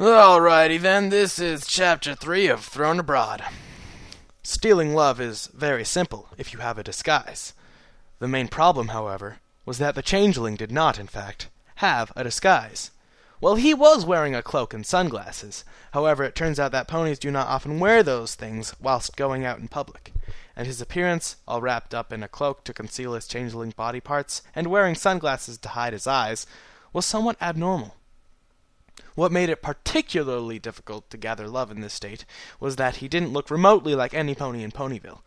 Alrighty then, this is Chapter 3 of Thrown Abroad. Stealing love is very simple if you have a disguise. The main problem, however, was that the changeling did not, in fact, have a disguise. Well, he was wearing a cloak and sunglasses. However, it turns out that ponies do not often wear those things whilst going out in public, and his appearance, all wrapped up in a cloak to conceal his changeling body parts, and wearing sunglasses to hide his eyes, was somewhat abnormal. What made it particularly difficult to gather love in this state was that he didn't look remotely like any pony in Ponyville.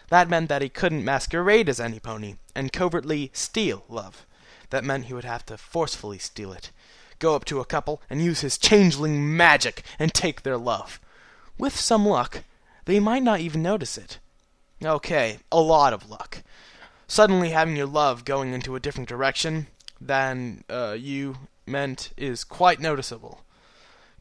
That meant that he couldn't masquerade as any pony and covertly steal love. That meant he would have to forcefully steal it, go up to a couple and use his changeling magic and take their love. With some luck, they might not even notice it. Okay, a lot of luck. Suddenly having your love going into a different direction than you meant is quite noticeable.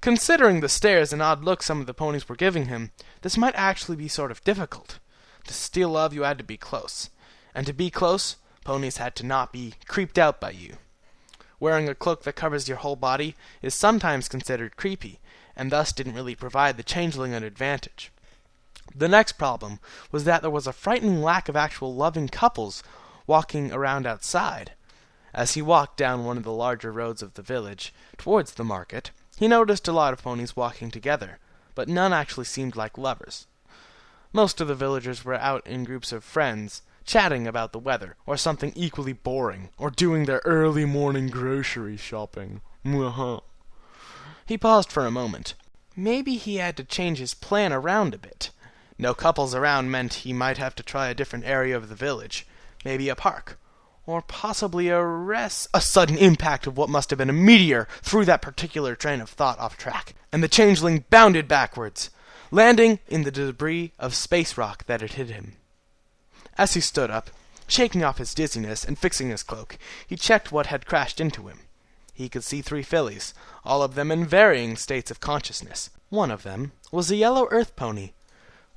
Considering the stares and odd looks some of the ponies were giving him, this might actually be sort of difficult. To steal love, you had to be close. And to be close, ponies had to not be creeped out by you. Wearing a cloak that covers your whole body is sometimes considered creepy, and thus didn't really provide the changeling an advantage. The next problem was that there was a frightening lack of actual loving couples walking around outside. As he walked down one of the larger roads of the village, towards the market, he noticed a lot of ponies walking together, but none actually seemed like lovers. Most of the villagers were out in groups of friends, chatting about the weather, or something equally boring, or doing their early morning grocery shopping. He paused for a moment. Maybe he had to change his plan around a bit. No couples around meant he might have to try a different area of the village, maybe a park, or possibly a sudden impact of what must have been a meteor threw that particular train of thought off track, and the changeling bounded backwards, landing in the debris of space rock that had hit him. As he stood up, shaking off his dizziness and fixing his cloak, he checked what had crashed into him. He could see 3 fillies, all of them in varying states of consciousness. One of them was a yellow earth pony,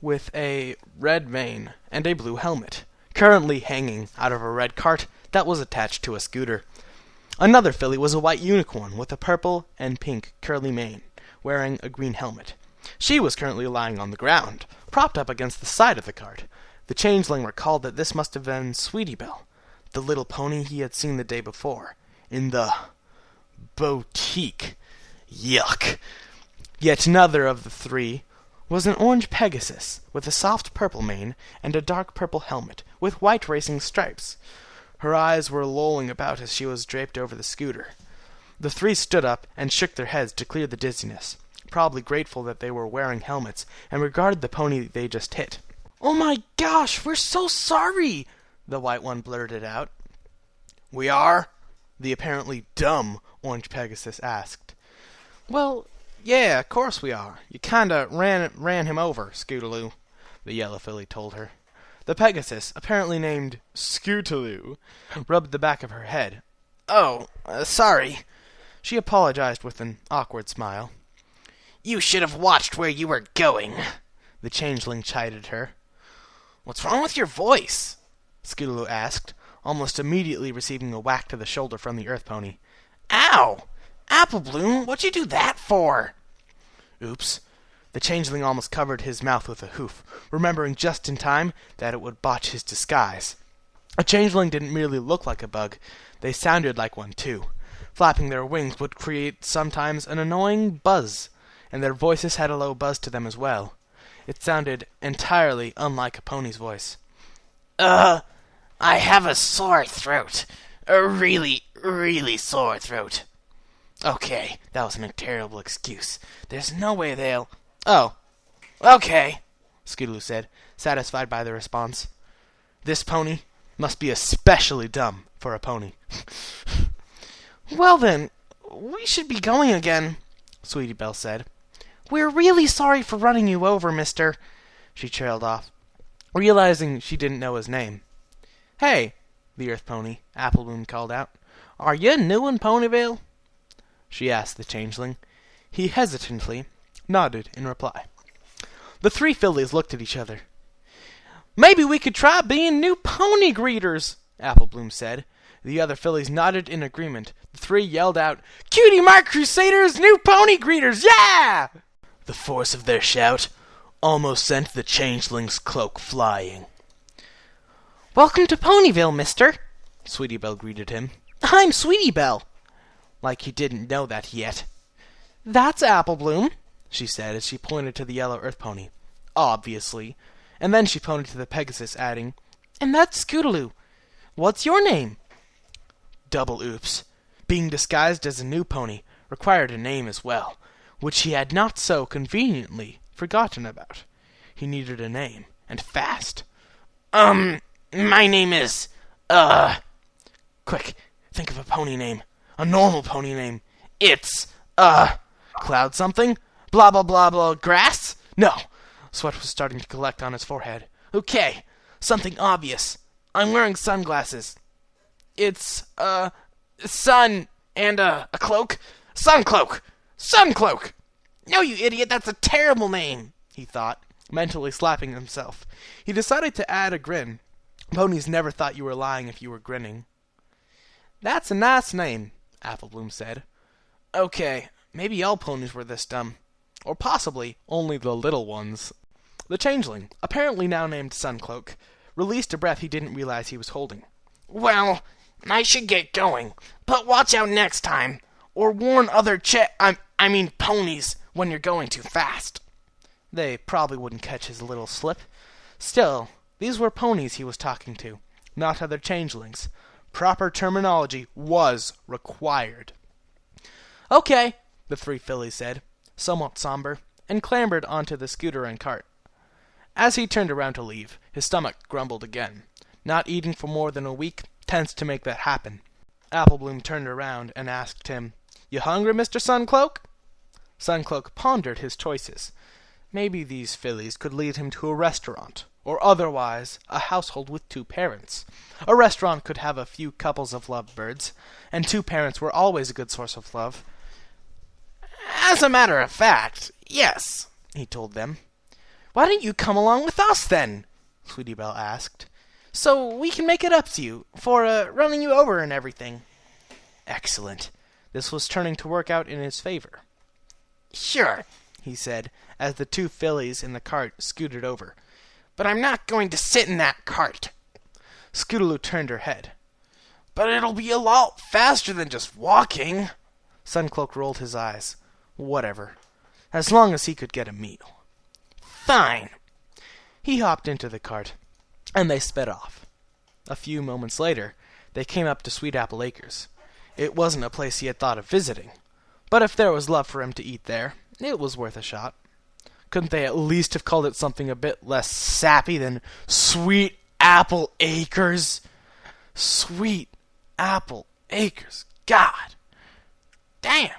with a red mane and a blue helmet, currently hanging out of a red cart that was attached to a scooter. Another filly was a white unicorn with a purple and pink curly mane, wearing a green helmet. She was currently lying on the ground, propped up against the side of the cart. The changeling recalled that this must have been Sweetie Belle, the little pony he had seen the day before, in the boutique. Yuck! Yet another of the 3 was an orange Pegasus, with a soft purple mane and a dark purple helmet, with white racing stripes. Her eyes were lolling about as she was draped over the scooter. The 3 stood up and shook their heads to clear the dizziness, probably grateful that they were wearing helmets, and regarded the pony they just hit. "Oh my gosh, we're so sorry!" the white one blurted out. "We are?" the apparently dumb orange Pegasus asked. "Well, yeah, of course we are. You kinda ran him over, Scootaloo," the yellow filly told her. The Pegasus, apparently named Scootaloo, rubbed the back of her head. "Oh, sorry." She apologized with an awkward smile. "You should have watched where you were going," the changeling chided her. "What's wrong with your voice?" Scootaloo asked, almost immediately receiving a whack to the shoulder from the earth pony. "Ow! Apple Bloom, what'd you do that for?" Oops. The changeling almost covered his mouth with a hoof, remembering just in time that it would botch his disguise. A changeling didn't merely look like a bug, they sounded like one too. Flapping their wings would create sometimes an annoying buzz, and their voices had a low buzz to them as well. It sounded entirely unlike a pony's voice. I have a sore throat. A really, really sore throat." "Okay, that was a terrible excuse. There's no way they'll—" "Oh, okay," Scootaloo said, satisfied by the response. This pony must be especially dumb for a pony. "Well then, we should be going again," Sweetie Belle said. "We're really sorry for running you over, mister," she trailed off, realizing she didn't know his name. "Hey," the earth pony, Apple Bloom, called out. "Are you new in Ponyville?" she asked the changeling. He hesitantly nodded in reply. The 3 fillies looked at each other. "Maybe we could try being new pony greeters," Apple Bloom said. The other fillies nodded in agreement. The three yelled out, "Cutie Mark Crusaders, new pony greeters, yeah!" The force of their shout almost sent the changeling's cloak flying. "Welcome to Ponyville, mister," Sweetie Belle greeted him. "I'm Sweetie Belle." Like he didn't know that yet. "That's Apple Bloom," she said as she pointed to the yellow earth pony. Obviously. And then she pointed to the Pegasus, adding, "And that's Scootaloo. What's your name?" Double oops. Being disguised as a new pony required a name as well, which he had not so conveniently forgotten about. He needed a name, and fast. My name is, Quick, think of a pony name. A normal pony name. It's, Cloud something? Blah blah blah blah grass? No. Sweat was starting to collect on his forehead. Okay, something obvious. I'm wearing sunglasses. It's, sun and, a cloak. Sun cloak! Sun cloak! No, you idiot, that's a terrible name, he thought, mentally slapping himself. He decided to add a grin. Ponies never thought you were lying if you were grinning. That's a nice name, Apple Bloom said. Okay, maybe all ponies were this dumb. Or possibly only the little ones. The changeling, apparently now named Suncloak, released a breath he didn't realize he was holding. Well, I should get going, but watch out next time, or warn other ponies when you're going too fast. They probably wouldn't catch his little slip. Still, these were ponies he was talking to, not other changelings. Proper terminology was required. Okay, the three fillies said, somewhat somber, and clambered onto the scooter and cart. As he turned around to leave, his stomach grumbled again. Not eating for more than a week tends to make that happen. Apple Bloom turned around and asked him, "You hungry, Mr. Suncloak?" Suncloak pondered his choices. Maybe these fillies could lead him to a restaurant, or otherwise a household with two parents. A restaurant could have a few couples of lovebirds, and two parents were always a good source of love. As a matter of fact, yes, he told them. Why don't you come along with us, then? Sweetie Belle asked. So we can make it up to you for running you over and everything. Excellent. This was turning to work out in his favor. Sure, he said, as the two fillies in the cart scooted over. But I'm not going to sit in that cart. Scootaloo turned her head. But it'll be a lot faster than just walking. Suncloak rolled his eyes. Whatever. As long as he could get a meal. Fine. He hopped into the cart, and they sped off. A few moments later, they came up to Sweet Apple Acres. It wasn't a place he had thought of visiting, but if there was love for him to eat there, it was worth a shot. Couldn't they at least have called it something a bit less sappy than Sweet Apple Acres? Sweet Apple Acres. God. Damn.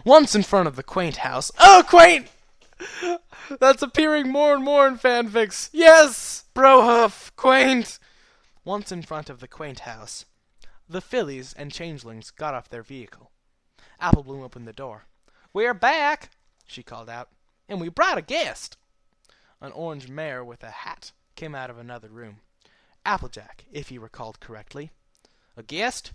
Once in front of the quaint house. Oh, quaint! That's appearing more and more in fanfics. Yes! Brohoof. Quaint. Once in front of the quaint house, the fillies and changelings got off their vehicle. Apple Bloom opened the door. We're back, she called out, and we brought a guest. An orange mare with a hat came out of another room. Applejack, if he recalled correctly. A guest?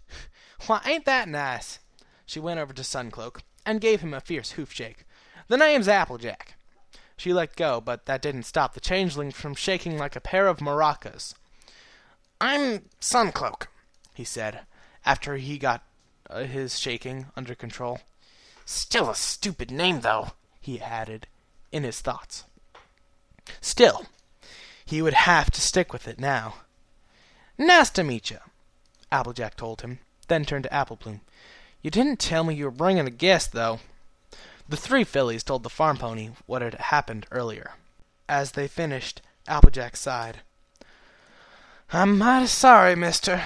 Why, ain't that nice? She went over to Suncloak and gave him a fierce hoof shake. The name's Applejack. She let go, but that didn't stop the changeling from shaking like a pair of maracas. I'm Suncloak, he said, after he got his shaking under control. Still a stupid name, though, he added, in his thoughts. Still, he would have to stick with it now. Nice to meet you, Applejack told him, then turned to Apple Bloom. You didn't tell me you were bringing a guest, though. The three fillies told the farm pony what had happened earlier. As they finished, Applejack sighed. I'm mighty sorry, mister.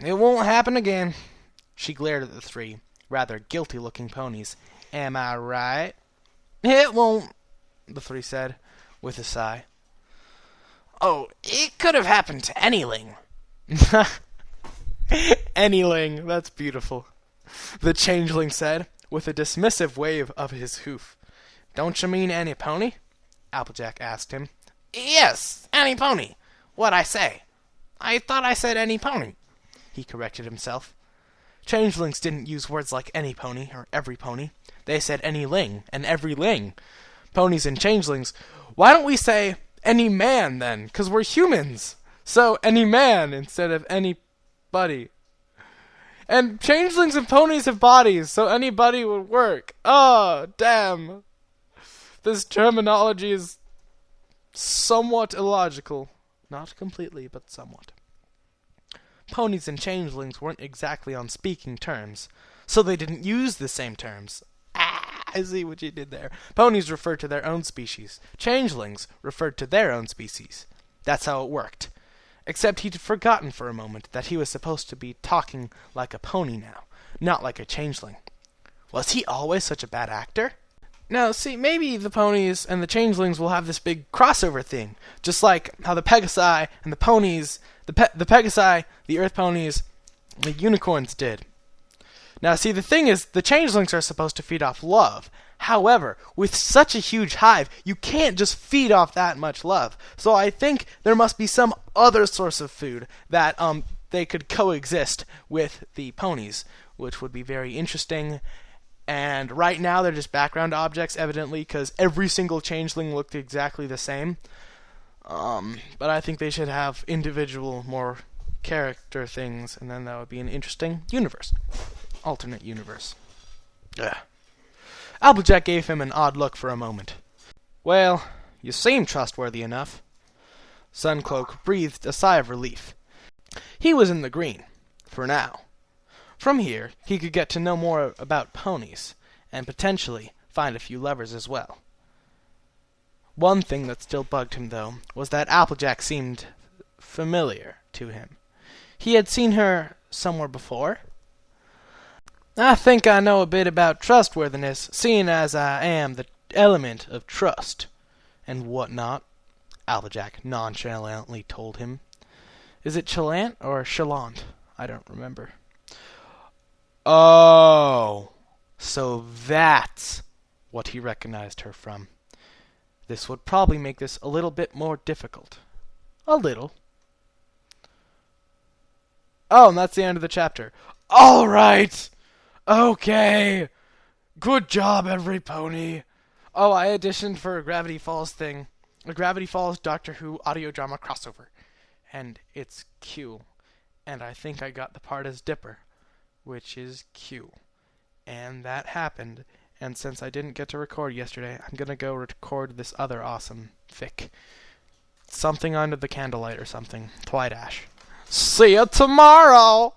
It won't happen again. She glared at the three, rather guilty-looking ponies. Am I right? It won't, the three said, with a sigh. Oh, it could have happened to anyling. Anyling, that's beautiful, the changeling said, with a dismissive wave of his hoof. Don't you mean any pony? Applejack asked him. Yes, any pony. What'd I say? I thought I said any pony. he corrected himself. Changelings didn't use words like any pony or every pony. They said any ling and every ling. Ponies and changelings. Why don't we say any man then? 'Cause we're humans. So any man instead of anybody. And changelings and ponies have bodies, so anybody would work. Oh, damn. This terminology is somewhat illogical. Not completely, but somewhat. Ponies and changelings weren't exactly on speaking terms, so they didn't use the same terms. I see what you did there. Ponies referred to their own species. Changelings referred to their own species. That's how it worked. Except he'd forgotten for a moment that he was supposed to be talking like a pony now, not like a changeling. Was he always such a bad actor? Now, see, maybe the ponies and the changelings will have this big crossover thing, just like how the Pegasi and the ponies, the Pegasi, the Earth ponies, the unicorns did. Now, see, the thing is, the changelings are supposed to feed off love. However, with such a huge hive, you can't just feed off that much love. So I think there must be some other source of food that they could coexist with the ponies, which would be very interesting. And right now they're just background objects, evidently, because every single changeling looked exactly the same. But I think they should have individual, more character things, and then that would be an interesting universe. Alternate universe. Ugh. Applejack gave him an odd look for a moment. Well, you seem trustworthy enough. Suncloak breathed a sigh of relief. He was in the green, for now. From here, he could get to know more about ponies, and potentially find a few lovers as well. One thing that still bugged him, though, was that Applejack seemed familiar to him. He had seen her somewhere before. I think I know a bit about trustworthiness, seeing as I am the element of trust, and whatnot, Applejack nonchalantly told him. Is it chalant or chalant? I don't remember. Oh, so that's what he recognized her from. This would probably make this a little bit more difficult. A little. Oh, and that's the end of the chapter. All right. Okay. Good job, every pony. Oh, I auditioned for a Gravity Falls thing. A Gravity Falls Doctor Who audio drama crossover. And it's Q. And I think I got the part as Dipper, which is Q. And that happened. And since I didn't get to record yesterday, I'm going to go record this other awesome fic. Something under the candlelight or something. Twilight Ash. See you tomorrow!